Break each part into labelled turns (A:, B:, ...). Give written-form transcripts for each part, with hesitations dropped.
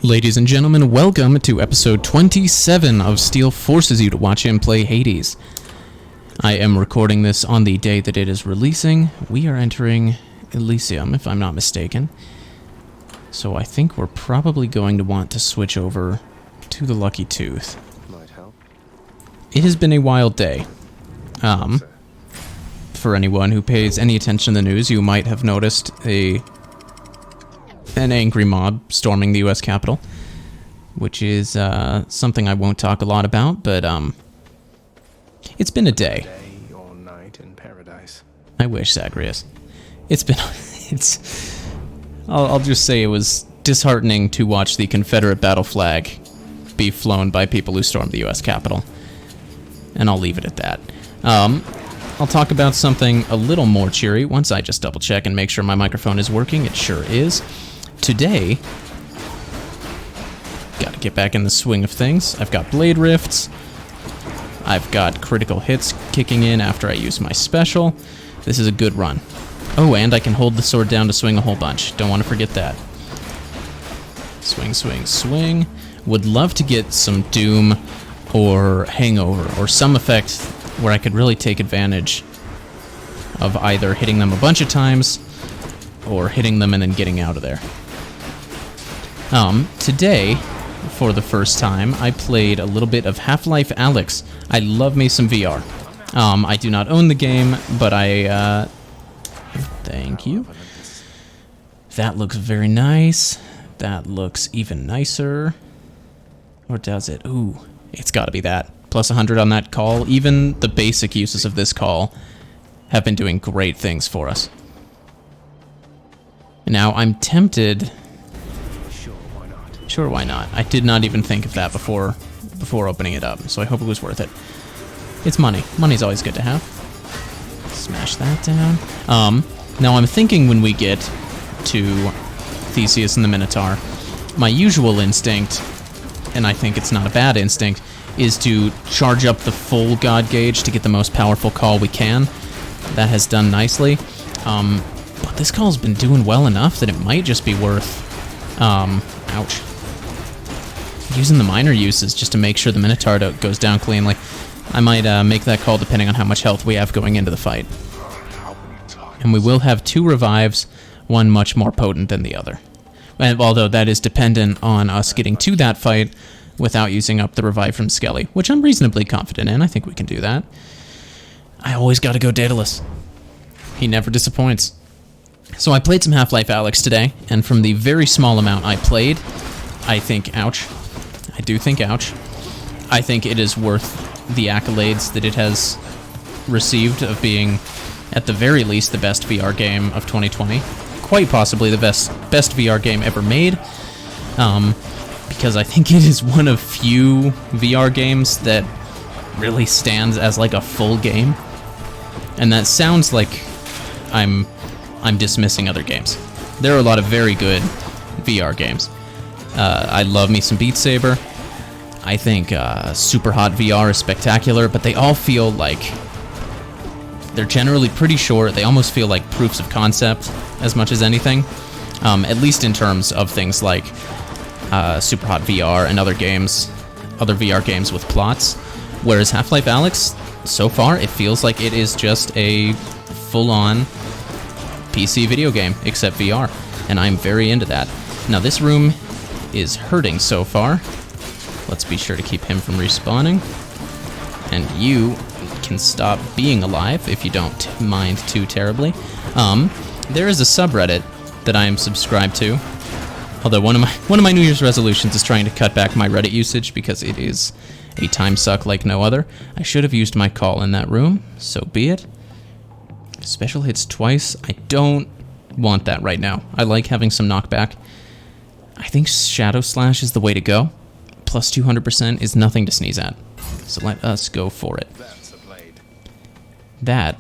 A: Ladies and gentlemen, welcome to episode 27 of Steele Forces You to Watch Him Play Hades. I am recording this on the day that it is releasing. We are entering Elysium, if I'm not mistaken. So I think we're probably going to want to switch over to the Lucky Tooth.
B: Might help.
A: It has been a wild day. For anyone who pays any attention to the news, you might have noticed an angry mob storming the U.S. Capitol, which is something I won't talk a lot about, but it's been a day.
B: Day or night in paradise.
A: I wish, Zagreus. I'll just say it was disheartening to watch the Confederate battle flag be flown by people who stormed the U.S. Capitol, and I'll leave it at that. I'll talk about something a little more cheery once I just double check and make sure my microphone is working. It sure is. Today, gotta get back in the swing of things. I've got blade rifts. I've got critical hits kicking in after I use my special. This is a good run. Oh, and I can hold the sword down to swing a whole bunch. Don't want to forget that. Swing, swing, swing. Would love to get some Doom or Hangover or some effect where I could really take advantage of either hitting them a bunch of times or hitting them and then getting out of there. Today, for the first time, I played a little bit of Half-Life Alyx. I love me some VR. I do not own the game, but thank you. That looks very nice. That looks even nicer. Or does it? Ooh, it's gotta be that. Plus 100 on that call. Even the basic uses of this call have been doing great things for us. Now, I'm tempted... Sure, why not? I did not even think of that before opening it up, so I hope it was worth it. It's money. Money's always good to have. Smash that down. Now I'm thinking when we get to Theseus and the Minotaur, my usual instinct, and I think it's not a bad instinct, is to charge up the full God gauge to get the most powerful call we can. That has done nicely. But this call's been doing well enough that it might just be worth, ouch. Using the minor uses just to make sure the Minotaur goes down cleanly. I might make that call depending on how much health we have going into the fight. And we will have 2 revives, one much more potent than the other. And although that is dependent on us getting to that fight without using up the revive from Skelly, which I'm reasonably confident in. I think we can do that. I always gotta go Daedalus. He never disappoints. So I played some Half-Life Alyx today, and from the very small amount I played, I think, ouch. I do think, ouch. I think it is worth the accolades that it has received of being, at the very least, the best VR game of 2020. Quite possibly the best VR game ever made. Because I think it is one of few VR games that really stands as like a full game. And that sounds like I'm dismissing other games. There are a lot of very good VR games. I love me some Beat Saber. I think Super Hot VR is spectacular, but they all feel like they're generally pretty short. They almost feel like proofs of concept as much as anything, at least in terms of things like Super Hot VR and other VR games with plots. Whereas Half-Life Alyx, so far, it feels like it is just a full-on PC video game, except VR, and I'm very into that. Now, this room is hurting so far. Let's be sure to keep him from respawning. And you can stop being alive if you don't mind too terribly. There is a subreddit that I am subscribed to. Although one of my New Year's resolutions is trying to cut back my Reddit usage because it is a time suck like no other. I should have used my call in that room, so be it. Special hits twice. I don't want that right now. I like having some knockback. I think Shadow Slash is the way to go. Plus 200% is nothing to sneeze at. So let us go for it.
B: That's a blade.
A: That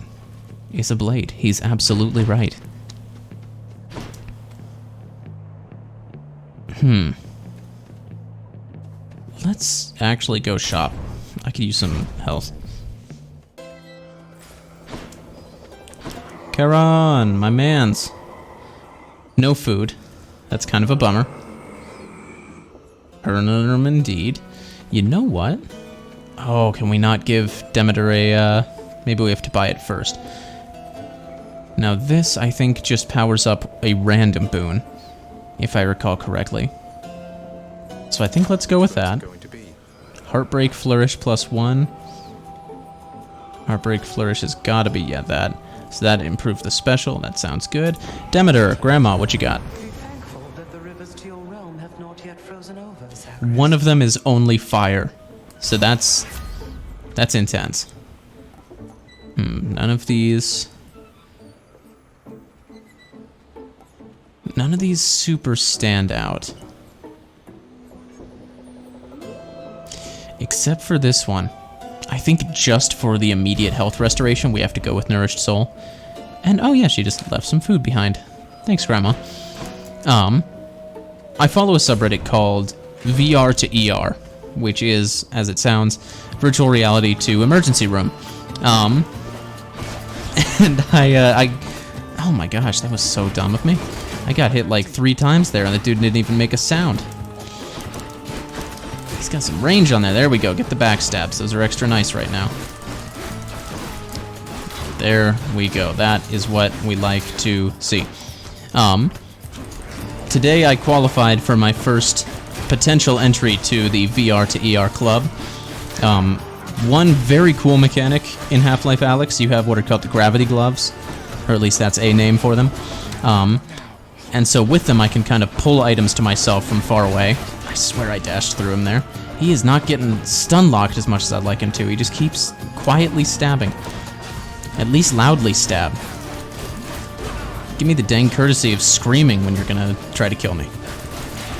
A: is a blade. He's absolutely right. Let's actually go shop. I could use some health. Charon, my mans. No food. That's kind of a bummer. Gurnum indeed. You know what? Oh, can we not give Demeter a, maybe we have to buy it first. Now this, I think, just powers up a random boon, if I recall correctly. So I think let's go with that. Heartbreak Flourish +1. Heartbreak Flourish has gotta be, yeah, that. So that improved the special, that sounds good. Demeter, Grandma, what you got? One of them is only fire, so that's intense. None of these super stand out. Except for this one. I think just for the immediate health restoration, we have to go with Nourished Soul. And, oh yeah, she just left some food behind. Thanks, Grandma. I follow a subreddit called VR to ER, which is, as it sounds, virtual reality to emergency room. And oh my gosh, that was so dumb of me. I got hit like 3 times there, and the dude didn't even make a sound. He's got some range on there. There we go. Get the backstabs. Those are extra nice right now. There we go. That is what we like to see. Today I qualified for my first potential entry to the VR to ER club. One very cool mechanic in Half-Life Alyx, you have what are called the gravity gloves, or at least that's a name for them. And so with them I can kind of pull items to myself from far away. I swear I dashed through him there. He is not getting stun-locked as much as I'd like him to. He just keeps quietly stabbing. At least loudly stab. Give me the dang courtesy of screaming when you're gonna try to kill me.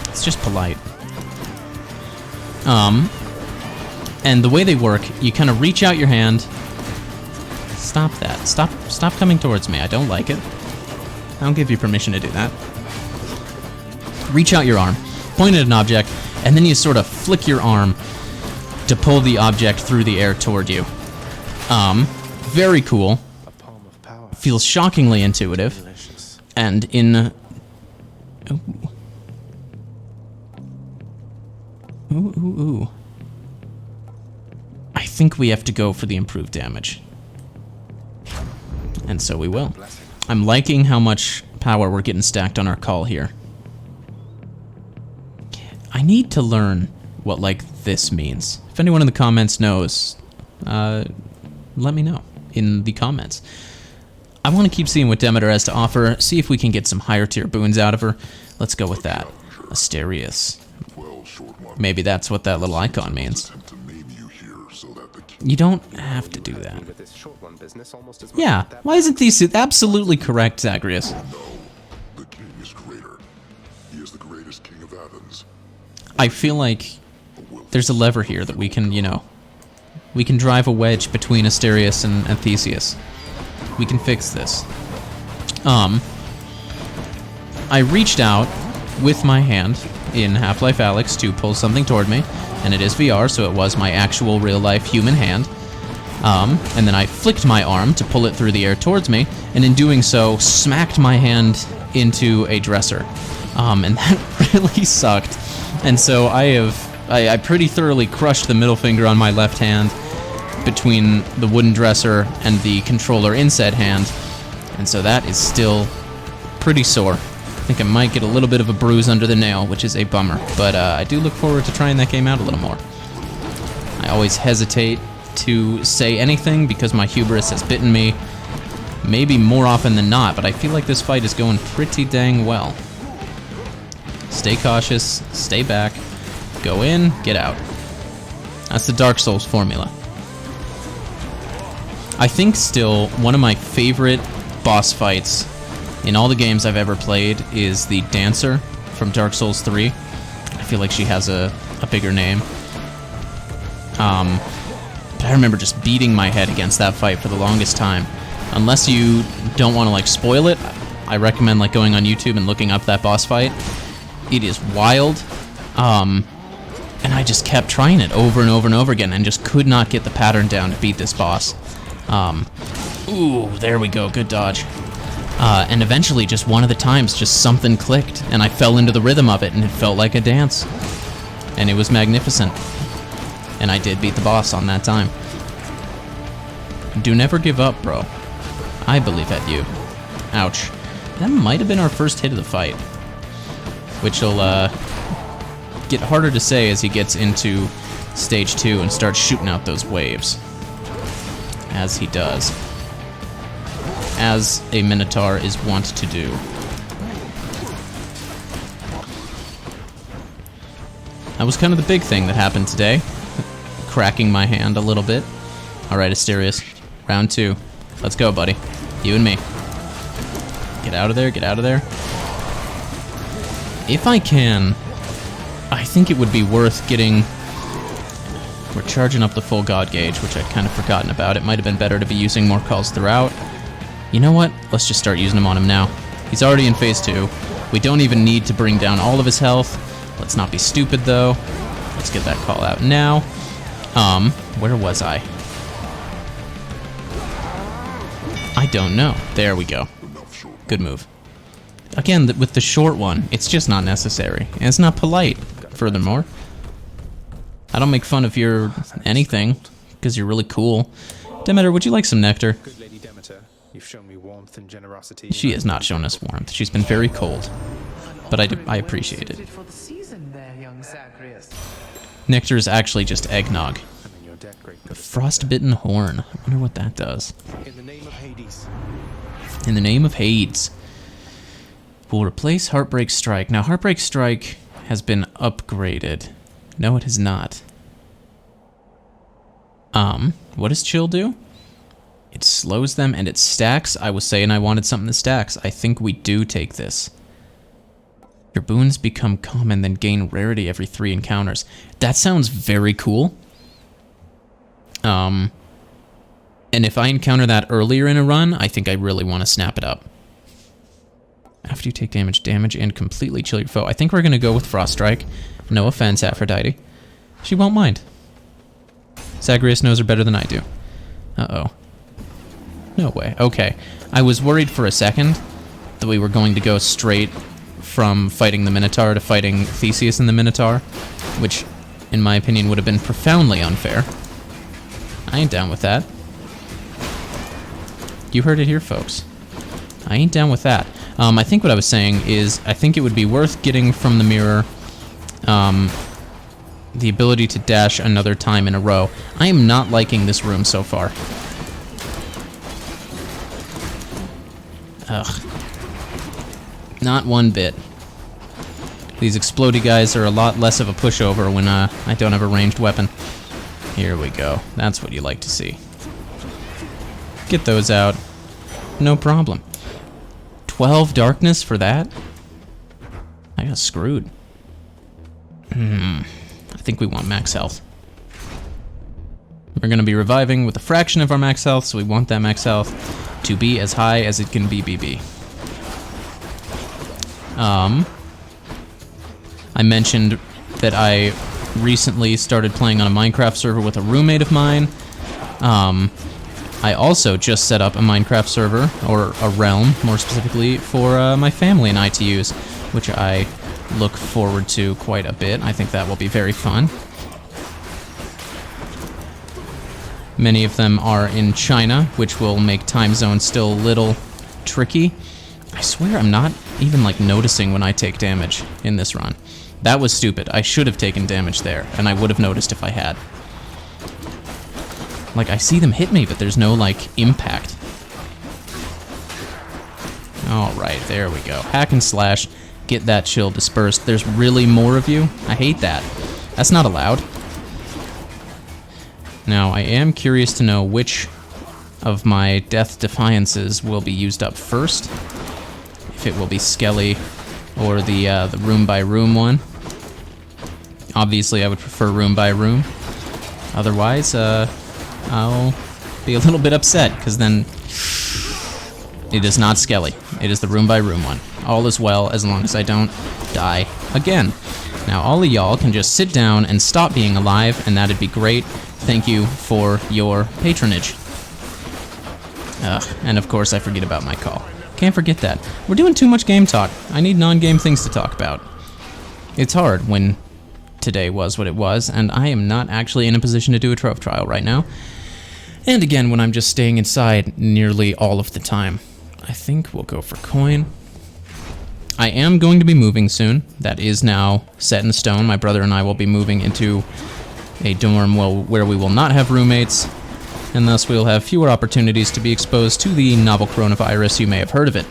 A: It's just polite. And the way they work, you kind of reach out your hand. Stop that. Stop coming towards me. I don't like it. I don't give you permission to do that. Reach out your arm, point at an object, and then you sort of flick your arm to pull the object through the air toward you. Very cool. Feels shockingly intuitive. And in... Ooh. I think we have to go for the improved damage. And so we will. I'm liking how much power we're getting stacked on our call here. I need to learn what, like, this means. If anyone in the comments knows, let me know in the comments. I want to keep seeing what Demeter has to offer, see if we can get some higher tier boons out of her. Let's go with that. Asterius. Maybe that's what that little icon means. You don't have to do that. Yeah, why isn't these absolutely correct, Zagreus?
C: The king is greater. He is the greatest king of Athens.
A: I feel like there's a lever here that we can, you know, we can drive a wedge between Asterius and Theseus. We can fix this. I reached out with my hand in Half-Life Alyx to pull something toward me, and it is VR, so it was my actual real-life human hand. And then I flicked my arm to pull it through the air towards me, and in doing so, smacked my hand into a dresser. And that really sucked. And so I pretty thoroughly crushed the middle finger on my left hand between the wooden dresser and the controller in said hand, and so that is still pretty sore. I think I might get a little bit of a bruise under the nail, which is a bummer, but I do look forward to trying that game out a little more. I always hesitate to say anything because my hubris has bitten me, maybe more often than not, but I feel like this fight is going pretty dang well. Stay cautious, stay back, go in, get out. That's the Dark Souls formula. I think still one of my favorite boss fights in all the games I've ever played is the Dancer from Dark Souls 3. I feel like she has a bigger name. But I remember just beating my head against that fight for the longest time. Unless you don't want to like spoil it, I recommend like going on YouTube and looking up that boss fight. It is wild. And I just kept trying it over and over and over again and just could not get the pattern down to beat this boss. Ooh, there we go, good dodge. And eventually, just one of the times, just something clicked, and I fell into the rhythm of it, and it felt like a dance. and it was magnificent. And I did beat the boss on that time. Do never give up, bro. I believe at you. Ouch. That might have been our first hit of the fight. Which will get harder to say as he gets into stage 2 and starts shooting out those waves. As he does. As a Minotaur is wont to do. That was kind of the big thing that happened today. Cracking my hand a little bit. Alright, Asterius. Round 2. Let's go, buddy. You and me. Get out of there, get out of there. If I can, I think it would be worth getting... We're charging up the full God gauge, which I'd kind of forgotten about. It might have been better to be using more calls throughout. You know what? Let's just start using them on him now. He's already in phase 2. We don't even need to bring down all of his health. Let's not be stupid, though. Let's get that call out now. Where was I? I don't know. There we go. Good move. Again, with the short one, it's just not necessary. And it's not polite, furthermore. I don't make fun of your anything, because you're really cool. Demeter, would you like some nectar?
B: Good Lady Demeter, you've shown me warmth and generosity.
A: She has not shown us warmth. She's been very cold. But I appreciate it. Nectar is actually just eggnog. The frostbitten horn. I wonder what that does.
B: In the name of Hades.
A: In the name of Hades. We'll replace Heartbreak Strike. Now, Heartbreak Strike has been upgraded. No, it has not. What does Chill do? It slows them and it stacks. I was saying I wanted something that stacks. I think we do take this. Your boons become common, then gain rarity every 3 encounters. That sounds very cool. And if I encounter that earlier in a run, I think I really want to snap it up. After you take damage and completely chill your foe. I think we're going to go with Frost Strike. No offense, Aphrodite. She won't mind. Zagreus knows her better than I do. Uh-oh. No way. Okay. I was worried for a second that we were going to go straight from fighting the Minotaur to fighting Theseus and the Minotaur, which, in my opinion, would have been profoundly unfair. I ain't down with that. You heard it here, folks. I ain't down with that. I think what I was saying is, I think it would be worth getting from the mirror the ability to dash another time in a row. I am not liking this room so far. Ugh. Not one bit. These explodey guys are a lot less of a pushover when I don't have a ranged weapon. Here we go. That's what you like to see. Get those out. No problem. 12 darkness for that? I got screwed. I think we want max health. We're going to be reviving with a fraction of our max health, so we want that max health to be as high as it can be BB. I mentioned that I recently started playing on a Minecraft server with a roommate of mine. I also just set up a Minecraft server, or a realm, more specifically, for my family and I to use, which I look forward to quite a bit. I think that will be very fun. Many of them are in China, which will make time zones still a little tricky. I swear I'm not even, like, noticing when I take damage in this run. That was stupid. I should have taken damage there, and I would have noticed if I had. Like, I see them hit me, but there's no, like, impact. Alright, there we go. Hack and slash. Get that chill dispersed. There's really more of you? I hate that. That's not allowed. Now, I am curious to know which of my Death Defiances will be used up first. If it will be Skelly or the room by room one. Obviously, I would prefer room by room. Otherwise, I'll be a little bit upset, because then it is not Skelly. It is the room by room one. All is well, as long as I don't die again. Now, all of y'all can just sit down and stop being alive, and that'd be great. Thank you for your patronage. And of course, I forget about my call. Can't forget that. We're doing too much game talk. I need non-game things to talk about. It's hard when today was what it was, and I am not actually in a position to do a trophy trial right now. And again, when I'm just staying inside nearly all of the time. I think we'll go for coin. I am going to be moving soon. That is now set in stone. My brother and I will be moving into a dorm where we will not have roommates, and thus we will have fewer opportunities to be exposed to the novel coronavirus. You may have heard of it.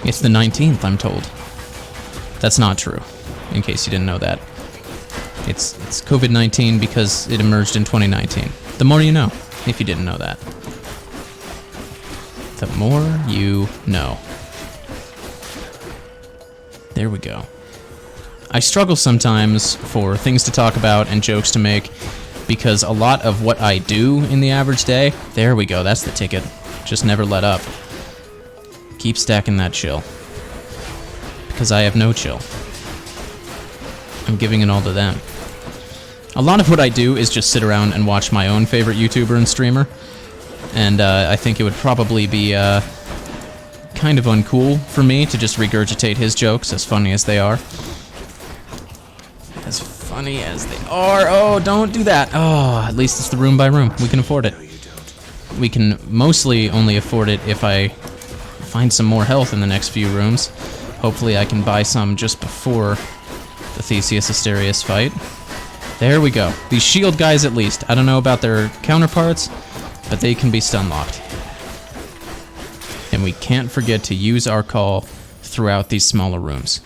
A: It's the 19th, I'm told. That's not true, in case you didn't know that. It's COVID-19 because it emerged in 2019. The more you know, if you didn't know that. The more you know. There we go. I struggle sometimes for things to talk about and jokes to make because a lot of what I do in the average day, there we go, that's the ticket. Just never let up. Keep stacking that chill. Because I have no chill. I'm giving it all to them. A lot of what I do is just sit around and watch my own favorite YouTuber and streamer. And I think it would probably be kind of uncool for me to just regurgitate his jokes, as funny as they are. As funny as they are. Oh, don't do that. Oh, at least it's the room by room. We can afford it. We can mostly only afford it if I find some more health in the next few rooms. Hopefully I can buy some just before the Theseus Asterius fight. There we go. These shield guys at least. I don't know about their counterparts, but they can be stun locked. And we can't forget to use our call throughout these smaller rooms.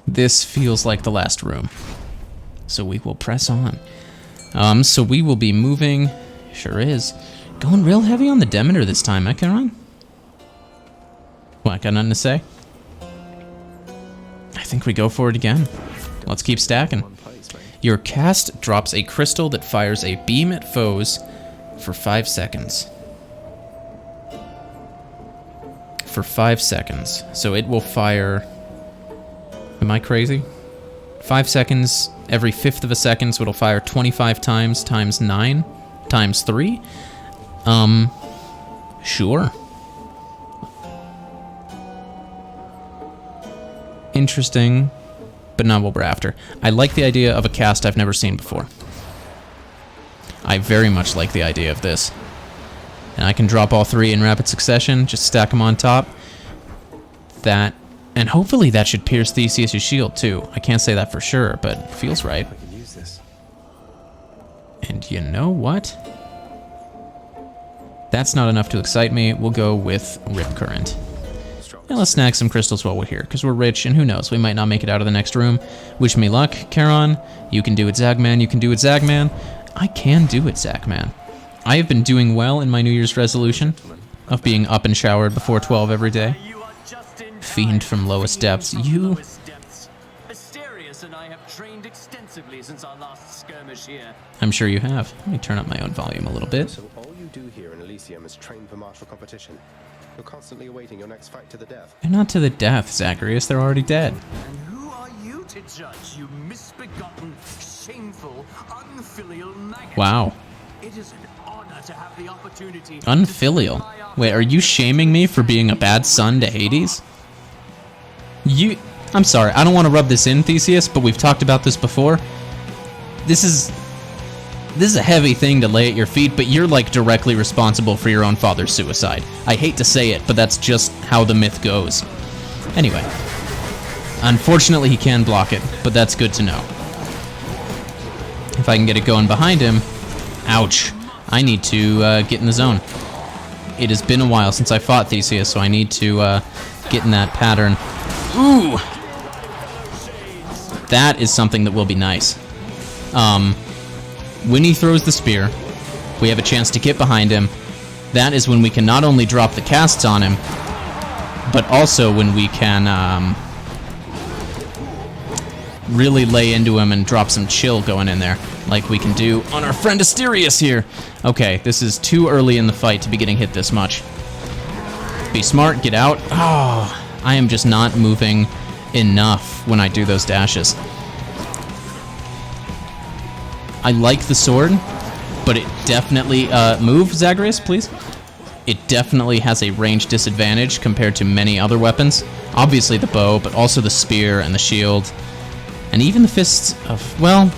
A: This feels like the last room. So we will press on. So we will be moving, sure is, going real heavy on the Demeter this time, Charon? What, got nothing to say? I think we go for it again. Let's keep stacking. Your cast drops a crystal that fires a beam at foes for 5 seconds. For 5 seconds. So it will fire... Am I crazy? 5 seconds, every fifth of a second, so it'll fire 25 times 9 times 3? Sure. Interesting, but not what we're after. I like the idea of a cast I've never seen before. I very much like the idea of this. And I can drop all 3 in rapid succession, just stack them on top. That, and hopefully that should pierce Theseus' shield too. I can't say that for sure, but it feels right.
B: I can use this.
A: And you know what? That's not enough to excite me. We'll go with Rip Current. And let's snag some crystals while we're here, because we're rich, and who knows, we might not make it out of the next room. Wish me luck, Charon. You can do it, Zagman. You can do it, Zagman. I can do it, Zagman. I have been doing well in my New Year's resolution of being up and showered before 12 every day. Fiend from lowest depths. You...
D: Asterius and I have trained extensively since our last skirmish here.
A: I'm sure you have. Let me turn up my own volume a little bit.
B: So all you do here in Elysium is train for martial competition. You're constantly awaiting your next fight to the death.
A: They're not to the death, Zagreus. They're already dead.
D: And who are you to judge, you misbegotten, shameful, unfilial maggot?
A: Wow.
D: It is an honor to have the opportunity.
A: Unfilial? Wait, are you shaming me for being a bad son to Hades? I'm sorry, I don't want to rub this in, Theseus, but we've talked about this before. This is a heavy thing to lay at your feet, but you're like directly responsible for your own father's suicide. I hate to say it, but that's just how the myth goes. Anyway, unfortunately he can block it, but that's good to know. If I can get it going behind him, ouch. I need to get in the zone. It has been a while since I fought Theseus, so I need to get in that pattern. Ooh! That is something that will be nice. When he throws the spear, we have a chance to get behind him. That is when we can not only drop the casts on him, but also when we can really lay into him and drop some chill going in there, like we can do on our friend Asterius here. Okay, this is too early in the fight to be getting hit this much. Be smart, get out. Oh, I am just not moving enough when I do those dashes. I like the sword, but it definitely... move, Zagreus, please. it definitely has a range disadvantage compared to many other weapons. Obviously the bow, but also the spear and the shield. And even the Fists of... well...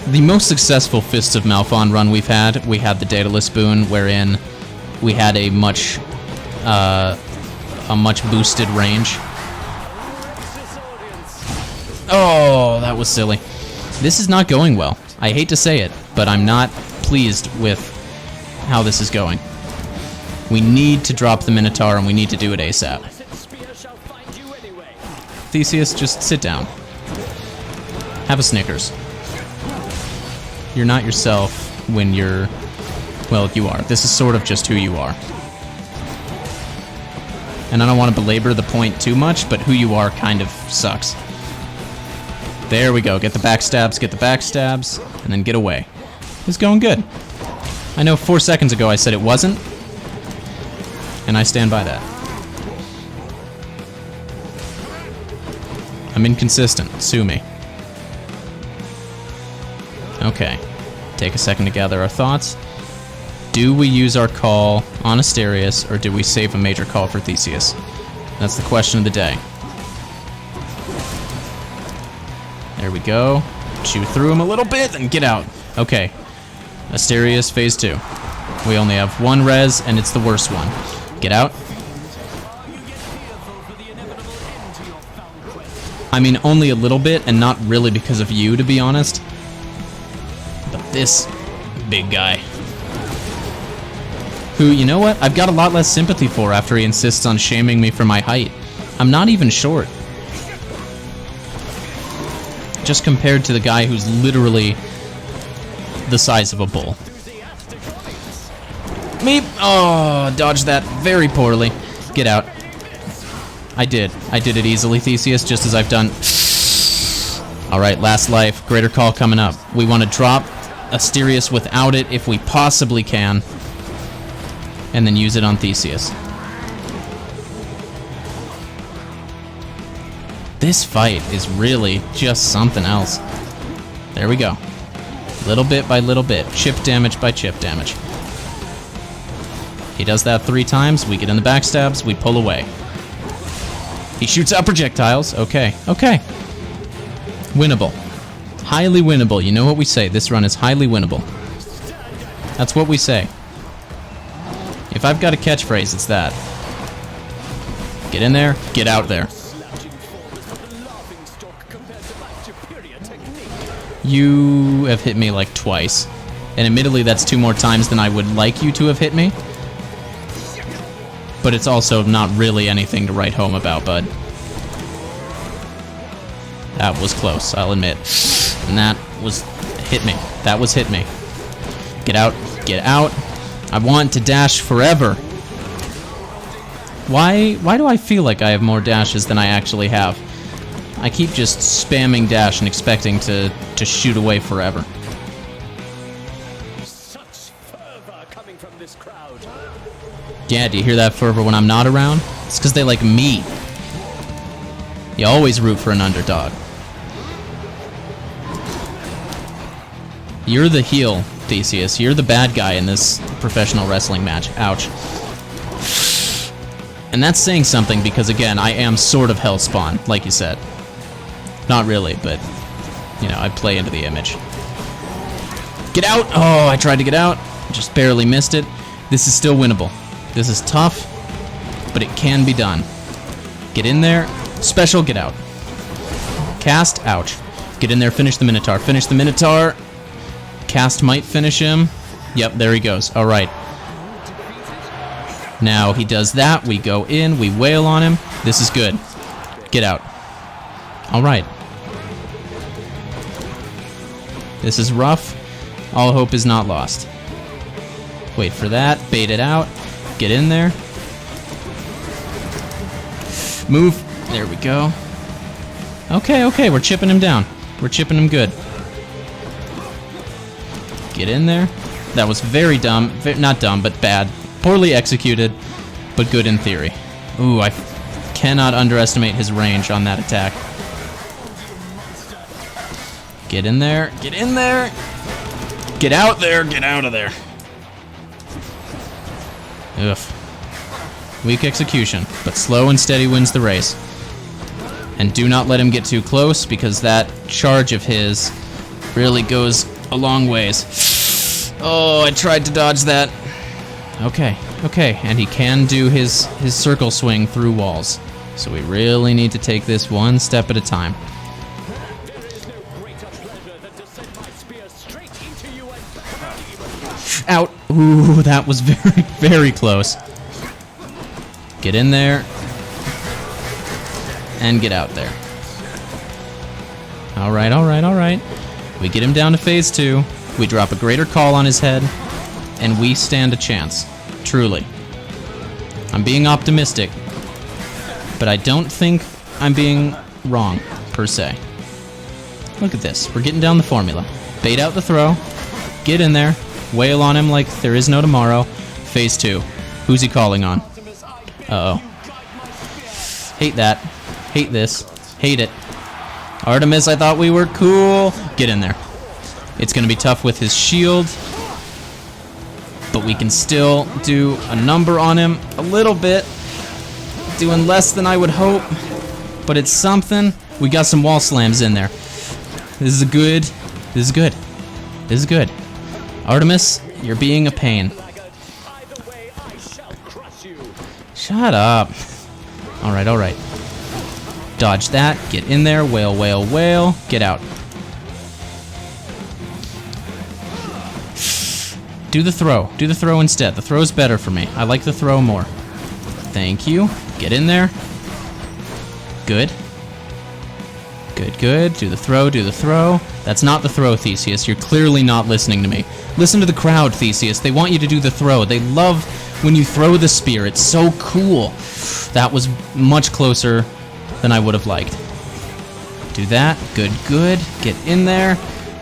A: the most successful Fists of Malphon run we had the Daedalus boon, wherein we had a much boosted range. Oh, that was silly. This is not going well. I hate to say it, but I'm not pleased with how this is going. We need to drop the Minotaur, and we need to do it ASAP. Theseus, just sit down. Have a Snickers. You're not yourself when you're... well, you are. This is sort of just who you are. And I don't want to belabor the point too much, but who you are kind of sucks. There we go. Get the backstabs, and then get away. It's going good. I know 4 seconds ago I said it wasn't, and I stand by that. I'm inconsistent. Sue me. Okay. Take a second to gather our thoughts. Do we use our call on Asterius, or do we save a major call for Theseus? That's the question of the day. There we go. Chew through him a little bit and get out. Okay. Asterius, phase 2. We only have 1 res, and it's the worst one. Get out. I mean, only a little bit, and not really because of you, to be honest. But this big guy, who, you know what, I've got a lot less sympathy for after he insists on shaming me for my height. I'm not even short. Just compared to the guy who's literally the size of a bull. Meep! Oh, dodged that very poorly. Get out. I did it easily, Theseus, just as I've done. Alright, last life. Greater call coming up. We want to drop Asterius without it if we possibly can. And then use it on Theseus. This fight is really just something else. There we go. Little bit by little bit. Chip damage by chip damage. He does that 3 times. We get in the backstabs. We pull away. He shoots out projectiles. Okay. Okay. Winnable. Highly winnable. You know what we say. This run is highly winnable. That's what we say. If I've got a catchphrase, it's that. Get in there. Get out there. You have hit me like twice. And admittedly, that's 2 more times than I would like you to have hit me. But it's also not really anything to write home about, bud. That was close, I'll admit. And that was hit me. That was hit me. Get out. Get out. I want to dash forever. Why do I feel like I have more dashes than I actually have? I keep just spamming dash and expecting to shoot away forever.
D: Such fervor coming from this crowd.
A: Yeah, do you hear that fervor when I'm not around? It's because they like me. You always root for an underdog. You're the heel, Theseus. You're the bad guy in this professional wrestling match. Ouch. And that's saying something because, again, I am sort of Hellspawn, like you said. Not really, but, you know, I play into the image. Get out! Oh, I tried to get out. Just barely missed it. This is still winnable. This is tough, but it can be done. Get in there. Special, get out. Cast, ouch. Get in there, finish the Minotaur. Finish the Minotaur. Cast might finish him. Yep, there he goes. All right. Now he does that. We go in. We wail on him. This is good. Get out. All right. This is rough. All hope is not lost. Wait for that. Bait it out. Get in there. Move. There we go. Okay, okay. We're chipping him down. We're chipping him good. Get in there. That was very dumb. Not dumb, but bad. Poorly executed, but good in theory. Ooh, I cannot underestimate his range on that attack. Get in there. Get in there. Get out there. Get out of there. Ugh. Weak execution, but slow and steady wins the race. And do not let him get too close, because that charge of his really goes a long ways. Oh, I tried to dodge that. Okay, okay, and he can do his circle swing through walls. So we really need to take this one step at a time. Out. Ooh, that was very, very close. Get in there. And get out there. Alright, alright, alright. We get him down to phase 2. We drop a greater call on his head. And we stand a chance. Truly. I'm being optimistic. But I don't think I'm being wrong, per se. Look at this. We're getting down the formula. Bait out the throw. Get in there. Wail on him like there is no tomorrow. Phase 2. Who's he calling on? Uh-oh. Hate that. Hate this. Hate it. Artemis, I thought we were cool. Get in there. It's going to be tough with his shield. But we can still do a number on him. A little bit. Doing less than I would hope. But it's something. We got some wall slams in there. This is good. This is good. This is good. Artemis, you're being a pain. Shut up. Alright, alright. Dodge that. Get in there. Wail, wail, wail. Get out. Do the throw. Do the throw instead. The throw's better for me. I like the throw more. Thank you. Get in there. Good. Good, good. Do the throw, do the throw. That's not the throw, Theseus. You're clearly not listening to me. Listen to the crowd, Theseus. They want you to do the throw. They love when you throw the spear. It's so cool. That was much closer than I would have liked. Do that. Good, good. Get in there.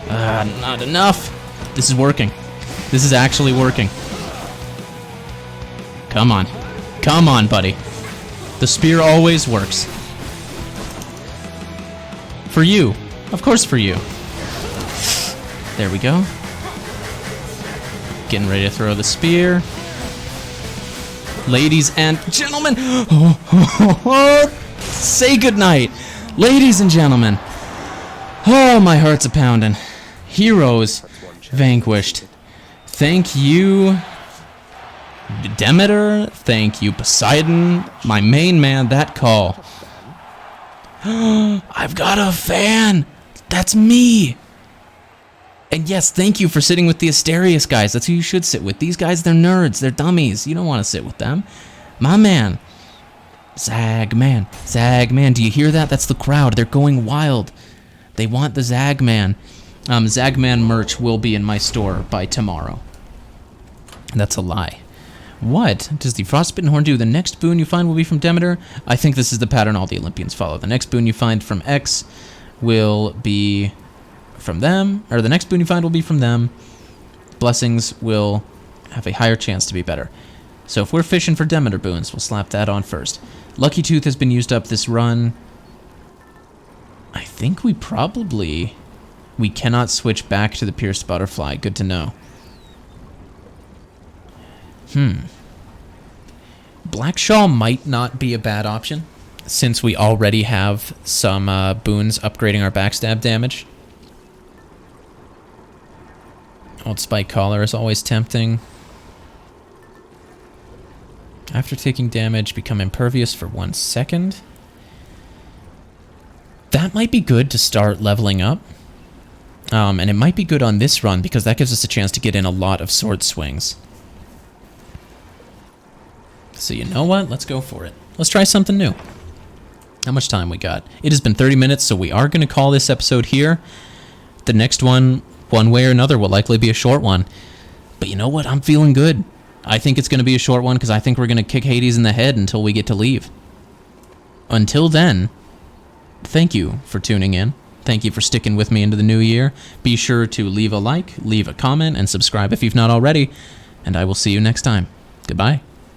A: Not enough. This is working. This is actually working. Come on. Come on, buddy. The spear always works. For you. Of course for you. There we go. Getting ready to throw the spear. Ladies and gentlemen. Say goodnight. Ladies and gentlemen. Oh, my heart's a-pounding. Heroes vanquished. Thank you, Demeter. Thank you, Poseidon. My main man, that call. I've got a fan. That's me. And yes, thank you for sitting with the Asterius guys. That's who you should sit with. These guys, they're nerds. They're dummies. You don't want to sit with them. My man. Zagman. Zagman. Do you hear that? That's the crowd. They're going wild. They want the Zagman. Zagman merch will be in my store by tomorrow. That's a lie. What does the Frostbitten Horn do? The next boon you find will be from Demeter. I think this is the pattern all the Olympians follow. The next boon you find from X will be from them, or the next boon you find will be from them. Blessings will have a higher chance to be better. So if we're fishing for Demeter boons, we'll slap that on first. Lucky Tooth has been used up this run. I think we cannot switch back to the Pierced Butterfly. Good to know. Black Shawl might not be a bad option, since we already have some boons upgrading our backstab damage. Old Spike Collar is always tempting. After taking damage, become impervious for 1 second. That might be good to start leveling up. And it might be good on this run, because that gives us a chance to get in a lot of sword swings. So you know what? Let's go for it. Let's try something new. How much time we got? It has been 30 minutes, so we are going to call this episode here. The next one way or another, will likely be a short one. But you know what? I'm feeling good. I think it's going to be a short one, because I think we're going to kick Hades in the head until we get to leave. Until then, thank you for tuning in. Thank you for sticking with me into the new year. Be sure to leave a like, leave a comment, and subscribe if you've not already. And I will see you next time. Goodbye.